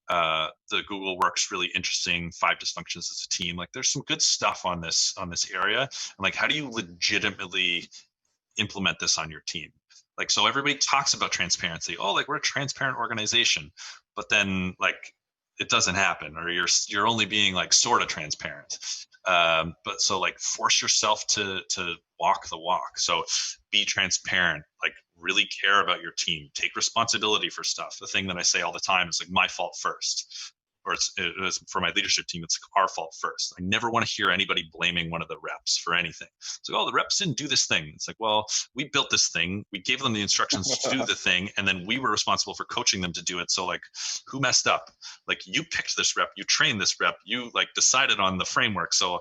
The Google work's really interesting, 5 dysfunctions as a team. Like there's some good stuff on this area. And like, how do you legitimately implement this on your team? Like, so everybody talks about transparency. Oh, like we're a transparent organization, but then like, it doesn't happen, or you're only being like sort of transparent. But so like force yourself to walk the walk. So be transparent, like really care about your team, take responsibility for stuff. The thing that I say all the time is like my fault first. Or it was for my leadership team, it's our fault first. I never want to hear anybody blaming one of the reps for anything. It's like, oh, the reps didn't do this thing. It's like, well, we built this thing. We gave them the instructions to do the thing. And then we were responsible for coaching them to do it. So like, who messed up? Like you picked this rep, you trained this rep, you like decided on the framework. So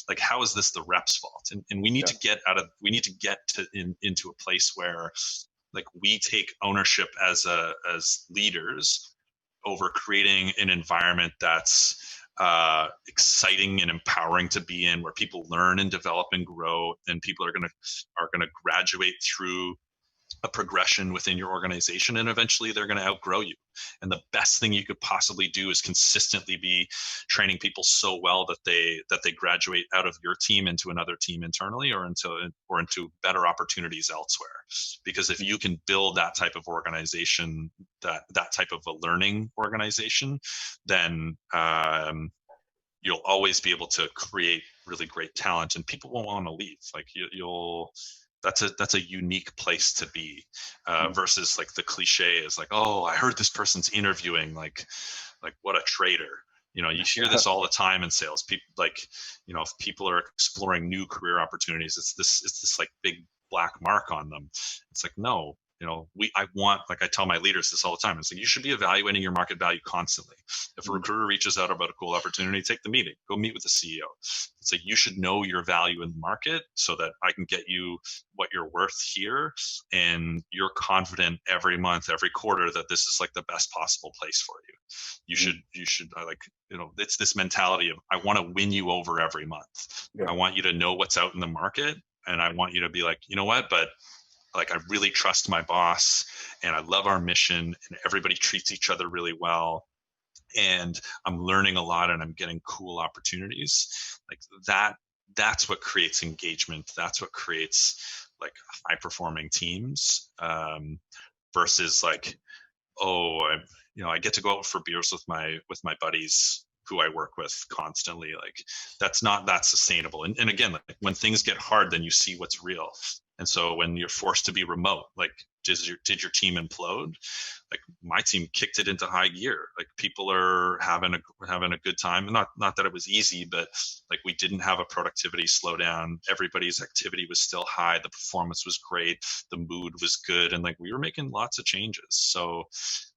like, how is this the rep's fault? And we need to get into a place where like we take ownership as leaders over creating an environment that's exciting and empowering to be in, where people learn and develop and grow, and people are gonna graduate through a progression within your organization, and eventually they're going to outgrow you. And the best thing you could possibly do is consistently be training people so well that they graduate out of your team into another team internally, or into better opportunities elsewhere. Because if you can build that type of organization, that type of a learning organization, then you'll always be able to create really great talent, and people won't want to leave. Like that's a unique place to be, versus like the cliche is like, oh, I heard this person's interviewing, like what a traitor. You hear this all the time in sales. People, like, if people are exploring new career opportunities, it's this like big black mark on them. It's like, no, like I tell my leaders this all the time. It's like, you should be evaluating your market value constantly. If a recruiter reaches out about a cool opportunity, take the meeting, go meet with the CEO. It's like, you should know your value in the market so that I can get you what you're worth here. And you're confident every month, every quarter, that this is like the best possible place for you. You should like, it's this mentality of, I want to win you over every month. Yeah. I want you to know what's out in the market. And I want you to be like, you know what, but like, I really trust my boss, and I love our mission, and everybody treats each other really well, and I'm learning a lot, and I'm getting cool opportunities. Like that's what creates engagement. That's what creates like high performing teams, versus like, oh, I get to go out for beers with my buddies who I work with constantly. Like, that's not that sustainable. And again, like, when things get hard, then you see what's real. And so when you're forced to be remote, like, did your team implode? Like, my team kicked it into high gear. Like, people are having a good time. Not that it was easy, but like, we didn't have a productivity slowdown. Everybody's activity was still high. The performance was great. The mood was good. And like, we were making lots of changes. So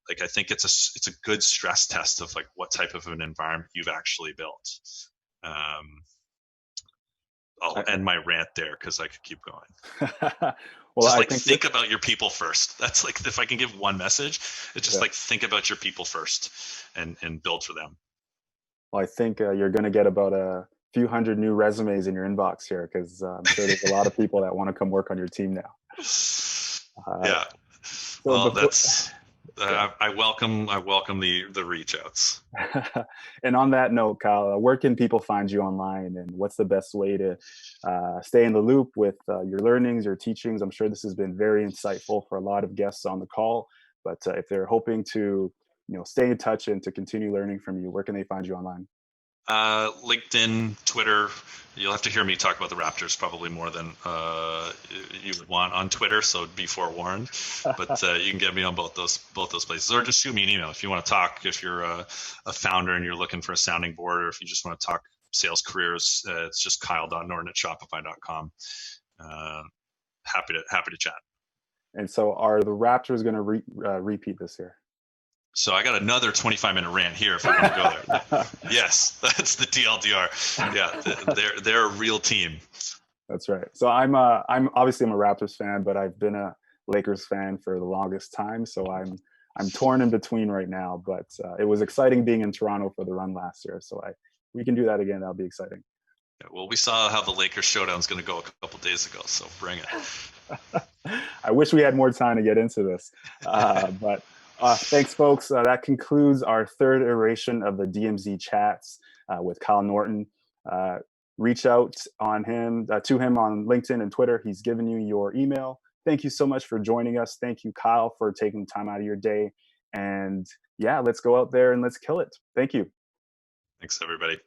like, I think it's a good stress test of like what type of an environment you've actually built. I'll end my rant there because I could keep going. Well, just like, think about your people first. That's like, if I can give one message, it's just like, think about your people first and build for them. Well, I think you're going to get about a few hundred new resumes in your inbox here, because I'm sure there's a lot of people that want to come work on your team now. Yeah. Well, that's. I welcome the reach outs. And on that note, Kyle, where can people find you online, and what's the best way to stay in the loop with your learnings, your teachings? I'm sure this has been very insightful for a lot of guests on the call, but if they're hoping to stay in touch and to continue learning from you, where can they find you online? LinkedIn, Twitter. You'll have to hear me talk about the Raptors probably more than you would want on Twitter, so be forewarned. But you can get me on both those places, or just shoot me an email if you want to talk. If you're a founder and you're looking for a sounding board, or if you just want to talk sales careers, it's just kyle.norton@shopify.com. Happy to chat. And so, are the Raptors going to repeat this year? So I got another 25-minute rant here if we want to go there. Yes, that's the TLDR. Yeah, they're a real team. That's right. So I'm obviously a Raptors fan, but I've been a Lakers fan for the longest time. So I'm torn in between right now. But it was exciting being in Toronto for the run last year. So we can do that again. That'll be exciting. Yeah, well, we saw how the Lakers showdown is going to go a couple days ago. So bring it. I wish we had more time to get into this, but. Thanks, folks. That concludes our third iteration of the DMZ chats with Kyle Norton. Reach out to him on LinkedIn and Twitter. He's given you your email. Thank you so much for joining us. Thank you, Kyle, for taking time out of your day. And yeah, let's go out there and let's kill it. Thank you. Thanks, everybody.